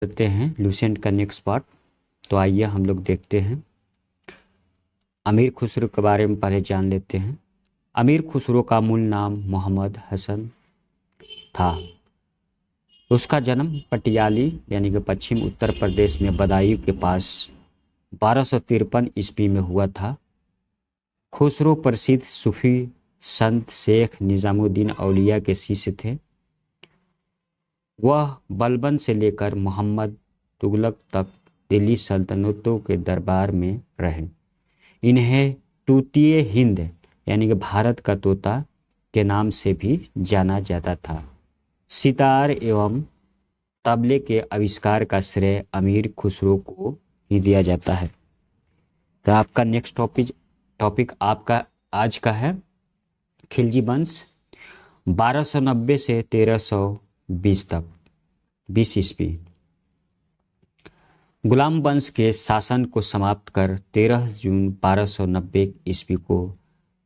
करते हैं लूसेंट का नेक्स्ट पार्ट। तो आइए हम लोग देखते हैं। अमीर खुसरो के बारे में पहले जान लेते हैं। अमीर खुसरो का मूल नाम मोहम्मद हसन था। उसका जन्म पटियाली यानी कि पश्चिम उत्तर प्रदेश में बदायूं के पास 1253 ईस्वी में हुआ था। खुसरो प्रसिद्ध सूफी संत शेख निजामुद्दीन औलिया के शिष्य थे। वह बलबन से लेकर मोहम्मद तुगलक तक दिल्ली सल्तनतों के दरबार में रहे। इन्हें तूतीय हिंद यानी कि भारत का तोता के नाम से भी जाना जाता था। सितार एवं तबले के आविष्कार का श्रेय अमीर खुसरो को ही दिया जाता है। तो आपका नेक्स्ट टॉपिक आपका आज का है खिलजी वंश 1290 से 1320 तक 20 ईस्वी। गुलाम वंश के शासन को समाप्त कर 13 जून 1290 ईस्वी को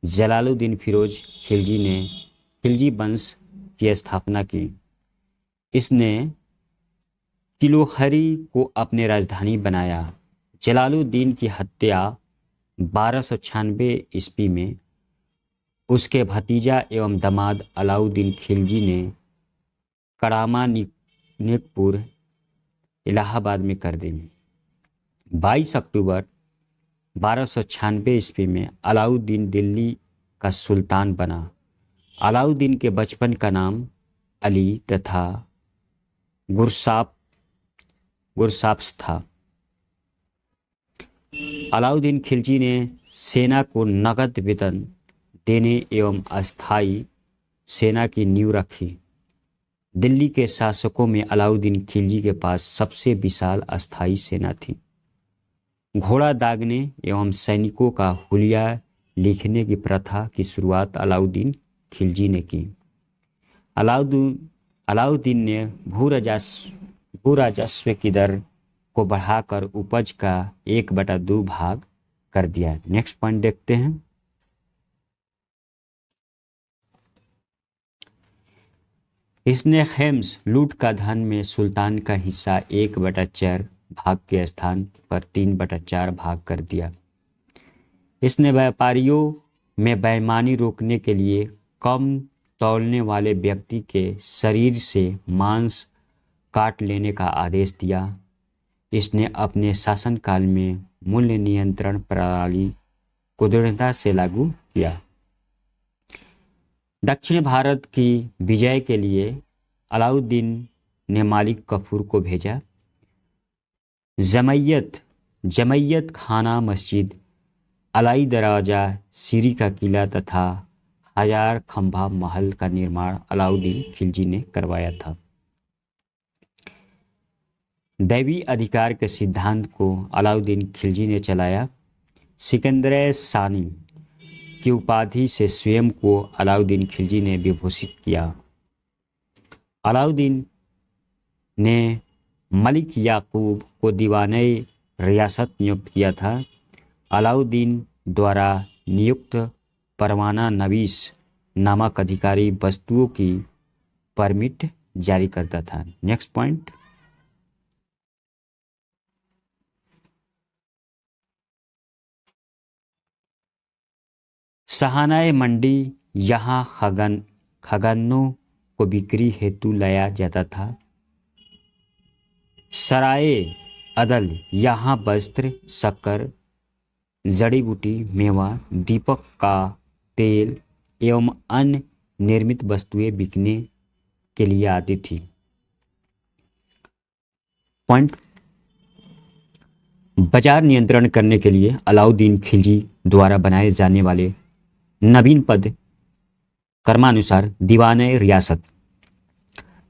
जलालुद्दीन फिरोज खिलजी ने खिलजी वंश की स्थापना की। इसने किलोखरी को अपने राजधानी बनाया। जलालुद्दीन की हत्या 1296 ईस्वी में उसके भतीजा एवं दामाद अलाउद्दीन खिलजी ने करामा नेकपुर इलाहाबाद में कर दी। 22 अक्टूबर 1296 ईस्वी में अलाउद्दीन दिल्ली का सुल्तान बना। अलाउद्दीन के बचपन का नाम अली तथा गुरसाप्स था। अलाउद्दीन खिलजी ने सेना को नगद वेतन देने एवं अस्थायी सेना की नींव रखी। दिल्ली के शासकों में अलाउद्दीन खिलजी के पास सबसे विशाल अस्थायी सेना थी। घोड़ा दागने एवं सैनिकों का हुलिया लिखने की प्रथा की शुरुआत अलाउद्दीन खिलजी ने की। अलाउद्दीन ने भू-राजस्व की दर को बढ़ाकर उपज का 1/2 भाग कर दिया। नेक्स्ट पॉइंट देखते हैं। इसने खेम्स लूट का धन में सुल्तान का हिस्सा 1/4 भाग के स्थान पर 3/4 भाग कर दिया। इसने व्यापारियों में बेईमानी रोकने के लिए कम तौलने वाले व्यक्ति के शरीर से मांस काट लेने का आदेश दिया। इसने अपने शासनकाल में मूल्य नियंत्रण प्रणाली को दृढ़ता से लागू किया। दक्षिण भारत की विजय के लिए अलाउद्दीन ने मालिक कफूर को भेजा। जमैयत खाना मस्जिद, अलाई दरवाजा, सीरी का किला तथा 1000 खंभा महल का निर्माण अलाउद्दीन खिलजी ने करवाया था। दैवी अधिकार के सिद्धांत को अलाउद्दीन खिलजी ने चलाया। सिकंदर सानी की उपाधि से स्वयं को अलाउद्दीन खिलजी ने विभूषित किया। अलाउद्दीन ने मलिक याकूब को दीवाने रियासत नियुक्त किया था। अलाउद्दीन द्वारा नियुक्त परवाना नवीस नामक अधिकारी वस्तुओं की परमिट जारी करता था। Next point. सहानाए मंडी यहाँ खजानों को बिक्री हेतु लाया जाता था। सराय अदल यहाँ वस्त्र, शक्कर, जड़ी बूटी, मेवा, दीपक का तेल एवं अन्य निर्मित वस्तुएं बिकने के लिए आती थी। पॉइंट। बाजार नियंत्रण करने के लिए अलाउद्दीन खिलजी द्वारा बनाए जाने वाले नवीन पद क्रमानुसार दीवाने रियासत,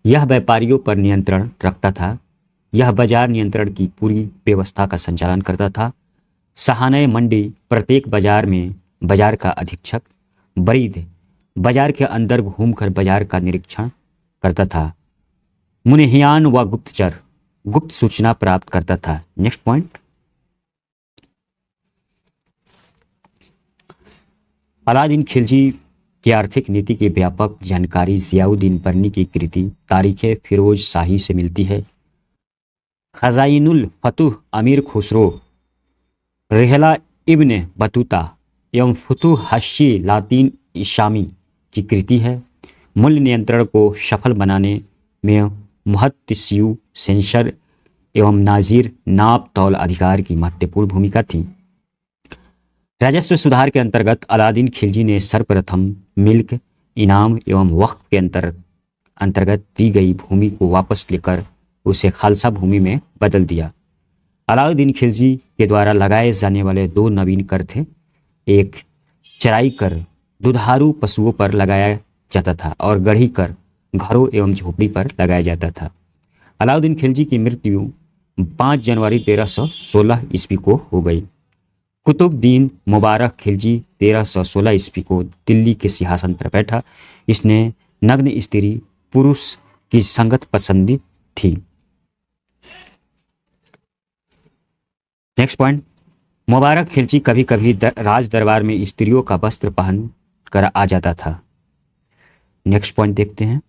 यह व्यापारियों पर नियंत्रण रखता था। यह बाजार नियंत्रण की पूरी व्यवस्था का संचालन करता था। सहानाए मंडी प्रत्येक बाजार में बाजार का अधीक्षक, बरीद बाजार के अंदर घूमकर बाजार का निरीक्षण करता था। मुनहियान व गुप्तचर गुप्त सूचना प्राप्त करता था। Next point. अलाउद्दीन खिलजी की आर्थिक नीति की व्यापक जानकारी जियाउद्दीन बर्नी की कृति तारीख फिरोज शाही से मिलती है। खजाइनुल फतुह अमीर खुसरो, रेहला इब्न बतूता एवं फुतुह हश्शी लातीन इशामी की कृति है। मूल्य नियंत्रण को सफल बनाने में मुहत्तसियु सेंसर एवं नाजिर नाप तौल अधिकार की महत्वपूर्ण भूमिका थी। राजस्व सुधार के अंतर्गत अलादीन खिलजी ने सर्वप्रथम मिल्क इनाम एवं वक्फ के अंतर्गत दी गई भूमि को वापस लेकर उसे खालसा भूमि में बदल दिया। अलाउद्दीन खिलजी के द्वारा लगाए जाने वाले दो नवीन कर थे। एक चराई कर दुधारू पशुओं पर लगाया जाता था और गढ़ी कर घरों एवं झोपड़ी पर लगाया जाता था। अलाउद्दीन खिलजी की मृत्यु 5 जनवरी 1316 ईस्वी को हो गई। कुतुबुद्दीन मुबारक खिलजी 1316 ईस्वी को दिल्ली के सिंहासन पर बैठा। इसने नग्न स्त्री पुरुष की संगत पसंदी थी। नेक्स्ट पॉइंट, मुबारक खिलजी कभी कभी राज दरबार में स्त्रियों का वस्त्र पहन कर आ जाता था। नेक्स्ट पॉइंट देखते हैं।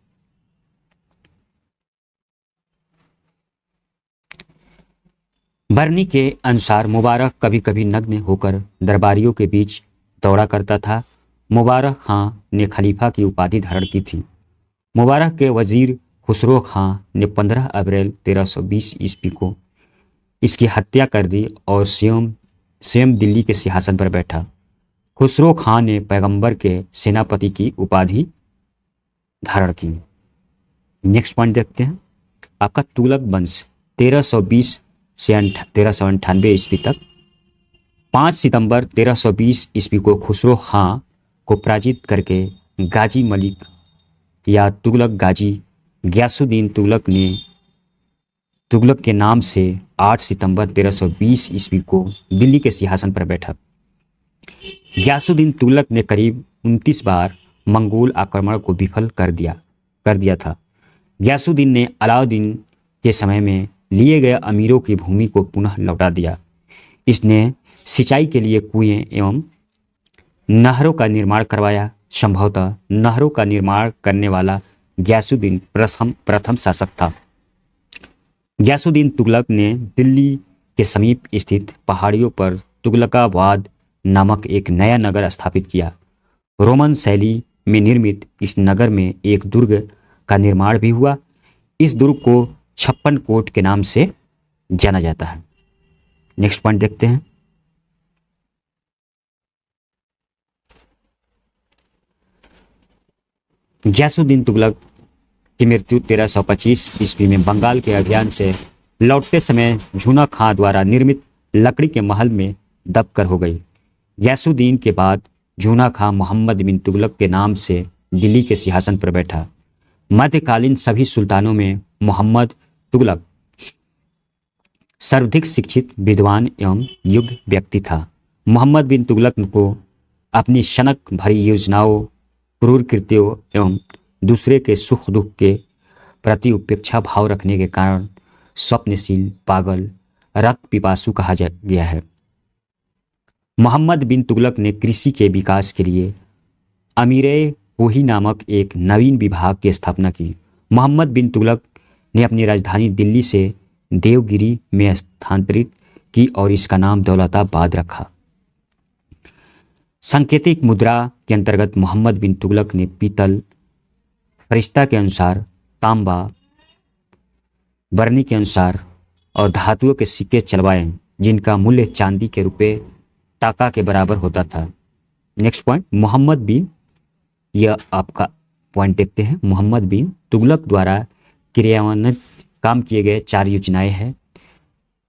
बरनी के अनुसार मुबारक कभी कभी नग्न होकर दरबारियों के बीच दौड़ा करता था। मुबारक खां ने खलीफा की उपाधि धारण की थी। मुबारक के वजीर खुसरो खां ने 15 अप्रैल 1320 ईस्वी को इसकी हत्या कर दी और स्वयं दिल्ली के सिंहासन पर बैठा। खुसरो खां ने पैगंबर के सेनापति की उपाधि धारण की। नेक्स्ट पॉइंट देखते हैं। आपका तुगलक वंश 1320 से 1398 ईस्वी तक। 5 सितंबर 1320 ईस्वी को खुसरो खां को पराजित करके गाजी मलिक या तुगलक गाजी गयासुद्दीन तुगलक ने तुगलक के नाम से 8 सितंबर 1320 ईस्वी को दिल्ली के सिंहासन पर बैठा। गयासुद्दीन तुगलक ने करीब 29 बार मंगोल आक्रमण को विफल कर दिया था। गयासुद्दीन ने अलाउद्दीन के समय में लिए गए अमीरों की भूमि को पुनः लौटा दिया। इसने सिंचाई के लिए कुएं एवं नहरों का निर्माण करवाया। संभवतः नहरों का निर्माण करने वाला गयासुद्दीन प्रथम शासक था। गयासुद्दीन तुगलक ने दिल्ली के समीप स्थित पहाड़ियों पर तुगलकाबाद नामक एक नया नगर स्थापित किया। रोमन शैली में निर्मित इस नगर में एक दुर्ग का निर्माण भी हुआ। इस दुर्ग को 56 कोट के नाम से जाना जाता है। नेक्स्ट पॉइंट देखते हैं। गयासुद्दीन तुगलक की मृत्यु 1325 ईस्वी में बंगाल के अभियान से लौटते समय झूना खां द्वारा निर्मित लकड़ी के महल में दबकर हो गई। गयासुद्दीन के बाद झूना खां मोहम्मद बिन तुगलक के नाम से दिल्ली के सिंहासन पर बैठा। मध्यकालीन सभी सुल्तानों में मोहम्मद तुगलक सर्वाधिक शिक्षित, विद्वान एवं युग व्यक्ति था। मोहम्मद बिन तुगलक को अपनी शनक भरी योजनाओं, क्रूर कृत्यों एवं दूसरे के सुख दुख के प्रति उपेक्षा भाव रखने के कारण स्वप्नशील, पागल, रक्त पिपासु कहा गया है। मोहम्मद बिन तुगलक ने कृषि के विकास के लिए अमीरे कोही नामक एक नवीन विभाग की स्थापना की। मोहम्मद बिन तुगलक ने अपनी राजधानी दिल्ली से देवगिरी में स्थानांतरित की और इसका नाम दौलताबाद रखा। सांकेतिक मुद्रा के अंतर्गत मोहम्मद बिन तुगलक ने पीतल, फरिश्ता के अनुसार तांबा, बरनी के अनुसार और धातुओं के सिक्के चलवाए, जिनका मूल्य चांदी के रुपए टाका के बराबर होता था। नेक्स्ट पॉइंट, मोहम्मद बिन, यह आपका पॉइंट देखते हैं। मोहम्मद बिन तुगलक द्वारा क्रियान्वित काम किए गए 4 योजनाएं हैं।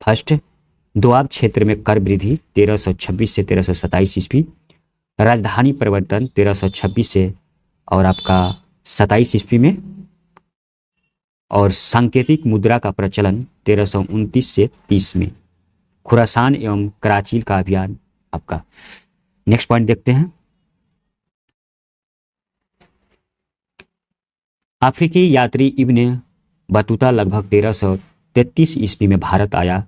फर्स्ट, दोआब क्षेत्र में कर वृद्धि 1326 से 1327 ईस्वी, राजधानी परिवर्तन 1326 से और आपका 27 ईस्वी में, और सांकेतिक मुद्रा का प्रचलन 1329 से 30 में, खुरासान एवं कराची का अभियान आपका। नेक्स्ट पॉइंट देखते हैं। अफ्रीकी यात्री इब्न बतूता लगभग 1333 ईस्वी में भारत आया।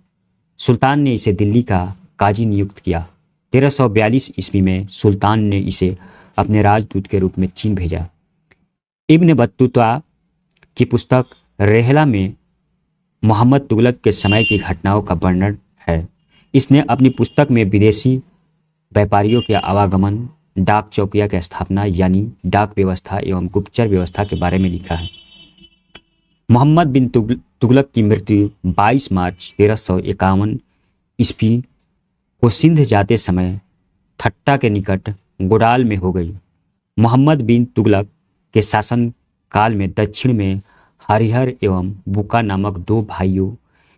सुल्तान ने इसे दिल्ली का काजी नियुक्त किया। 1342 ईस्वी में सुल्तान ने इसे अपने राजदूत के रूप में चीन भेजा। इब्न बतूता की पुस्तक रेहला में मोहम्मद तुगलक के समय की घटनाओं का वर्णन है। इसने अपनी पुस्तक में विदेशी व्यापारियों के आवागमन, डाक चौकिया की स्थापना यानी डाक व्यवस्था एवं गुप्तचर व्यवस्था के बारे में लिखा है। मोहम्मद बिन तुगलक की मृत्यु 22 मार्च 1351 ईस्वी को सिंध जाते समय थट्टा के निकट गोडाल में हो गई। मोहम्मद बिन तुगलक के शासन काल में दक्षिण में हरिहर एवं बुका नामक दो भाइयों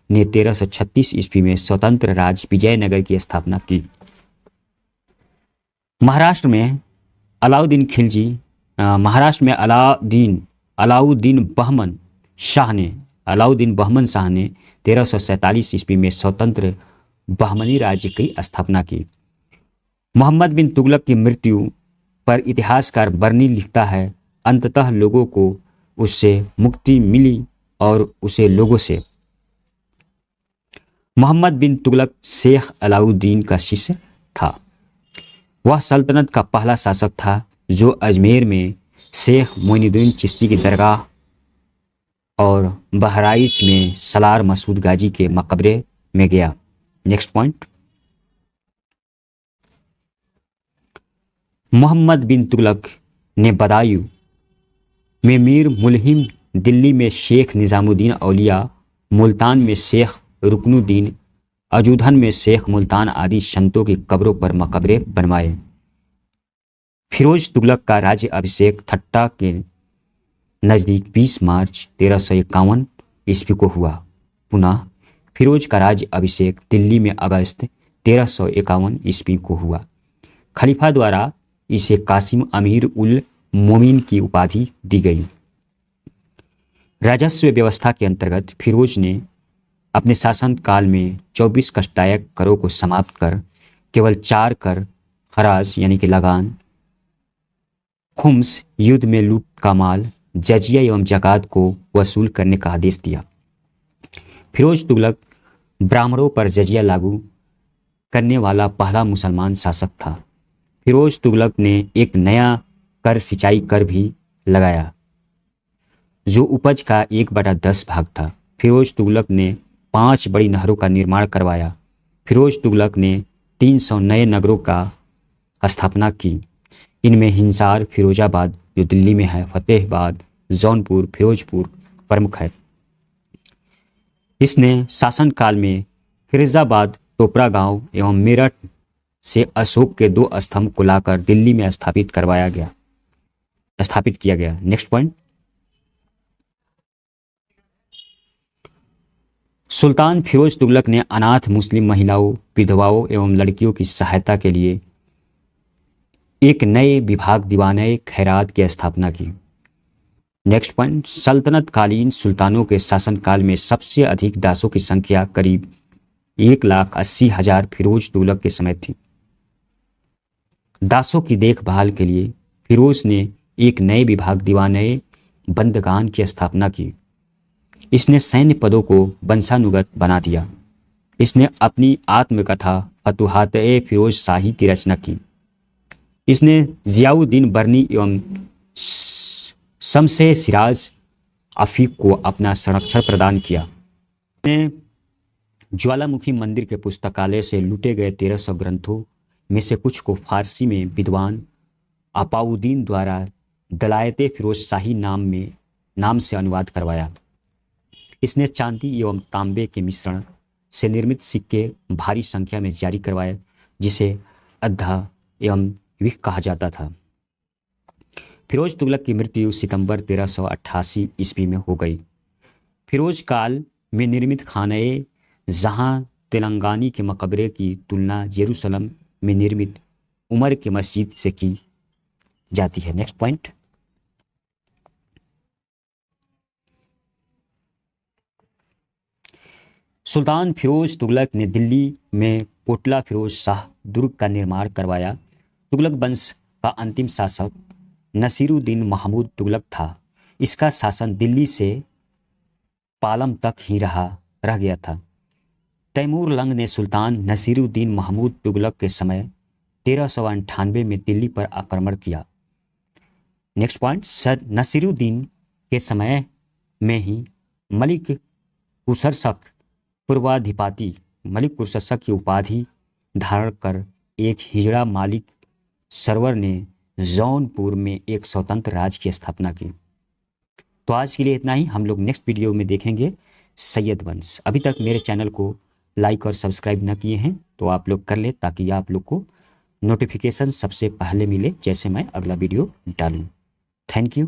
ने 1336 ईस्वी में स्वतंत्र राज्य विजयनगर की स्थापना की। महाराष्ट्र में अलाउद्दीन खिलजी महाराष्ट्र में अलाउद्दीन बहमन शाह ने 1347 ईस्वी में स्वतंत्र बहमनी राज्य की स्थापना की। मोहम्मद बिन तुगलक की मृत्यु पर इतिहासकार बर्नी लिखता है, अंततः लोगों को उससे मुक्ति मिली और उसे लोगों से। मोहम्मद बिन तुगलक शेख अलाउद्दीन का शिष्य था। वह सल्तनत का पहला शासक था जो अजमेर में शेख मोइनुद्दीन चिश्ती की दरगाह और बहराइच में सलार मसूद गाजी के मकबरे में गया। नेक्स्ट पॉइंट, मोहम्मद बिन तुगलक ने बदायूं में मीर मुल्हिम, दिल्ली में शेख निजामुद्दीन औलिया, मुल्तान में शेख रुकनुद्दीन, अजूधन में शेख मुल्तान आदि संतों की कब्रों पर मकबरे बनवाए। फिरोज तुगलक का राज्य अभिषेक थट्टा के नज़दीक 20 मार्च 1351 ईस्वी को हुआ। पुनः फिरोज का राज्य अभिषेक दिल्ली में अगस्त 1351 ईस्वी को हुआ। खलीफा द्वारा इसे कासिम अमीर उल मोमिन की उपाधि दी गई। राजस्व व्यवस्था के अंतर्गत फिरोज ने अपने शासन काल में 24 कष्टदायक करों को समाप्त कर केवल 4 कर खराज यानी कि लगान, खुम्स युद्ध में लूट का माल, जजिया एवं जकात को वसूल करने का आदेश दिया। फिरोज तुगलक ब्राह्मणों पर जजिया लागू करने वाला पहला मुसलमान शासक था। फिरोज तुगलक ने एक नया कर सिंचाई कर भी लगाया जो उपज का 1/10 भाग था। फिरोज तुगलक ने 5 बड़ी नहरों का निर्माण करवाया। फिरोज तुगलक ने 300 नए नगरों का स्थापना की। इनमें हिंसार, फिरोजाबाद जो दिल्ली में है, फतेहाबाद, जौनपुर, फिरोजपुर प्रमुख है। इसने शासनकाल में फिरोजाबाद, टोपरा गांव एवं मेरठ से अशोक के 2 स्तंभ को लाकर दिल्ली में स्थापित किया गया। नेक्स्ट पॉइंट, सुल्तान फिरोज तुगलक ने अनाथ मुस्लिम महिलाओं, विधवाओं एवं लड़कियों की सहायता के लिए एक नए विभाग दीवाने खैरात की स्थापना की। नेक्स्ट पॉइंट, सल्तनत कालीन सुल्तानों के शासनकाल में सबसे अधिक दासों की संख्या करीब 1,80,000 फिरोज तुगलक के समय थी। दासों की देखभाल के लिए फिरोज ने एक नए विभाग दीवाने बंदगान की स्थापना की। इसने सैन्य पदों को वंशानुगत बना दिया। इसने अपनी आत्मकथा फतुहात-ए फिरोज शाही की रचना की। इसने जियाउद्दीन बर्नी एवं शम्स-ए सिराज अफीक को अपना संरक्षण प्रदान किया। इसने ज्वालामुखी मंदिर के पुस्तकालय से लूटे गए 1300 ग्रंथों में से कुछ को फारसी में विद्वान अपाउद्दीन द्वारा दलायते फिरोज शाही नाम से अनुवाद करवाया। इसने चांदी एवं तांबे के मिश्रण से निर्मित सिक्के भारी संख्या में जारी करवाए, जिसे अद्धा एवं विक कहा जाता था। फिरोज तुगलक की मृत्यु सितंबर 1388 ईस्वी में हो गई। फिरोज काल में निर्मित खाने जहां तेलंगानी के मकबरे की तुलना यरूशलेम में निर्मित उमर की मस्जिद से की जाती है। नेक्स्ट पॉइंट, सुल्तान फिरोज तुगलक ने दिल्ली में कोटला फिरोज शाह दुर्ग का निर्माण करवाया। तुगलक वंश का अंतिम शासक नसीरुद्दीन महमूद तुगलक था। इसका शासन दिल्ली से पालम तक ही रह गया था। तैमूर लंग ने सुल्तान नसीरुद्दीन महमूद तुगलक के समय 1398 में दिल्ली पर आक्रमण किया। नेक्स्ट पॉइंट, नसीरुद्दीन के समय में ही मलिक कुशर्षक पूर्वाधिपाति मलिक कुशर्षक की उपाधि धारण कर एक हिजड़ा मालिक सरवर ने जौनपुर में एक स्वतंत्र राज्य की स्थापना की। तो आज के लिए इतना ही। हम लोग नेक्स्ट वीडियो में देखेंगे सैयद वंश। अभी तक मेरे चैनल को लाइक और सब्सक्राइब न किए हैं तो आप लोग कर ले, ताकि आप लोग को नोटिफिकेशन सबसे पहले मिले जैसे मैं अगला वीडियो डालूं। Thank you.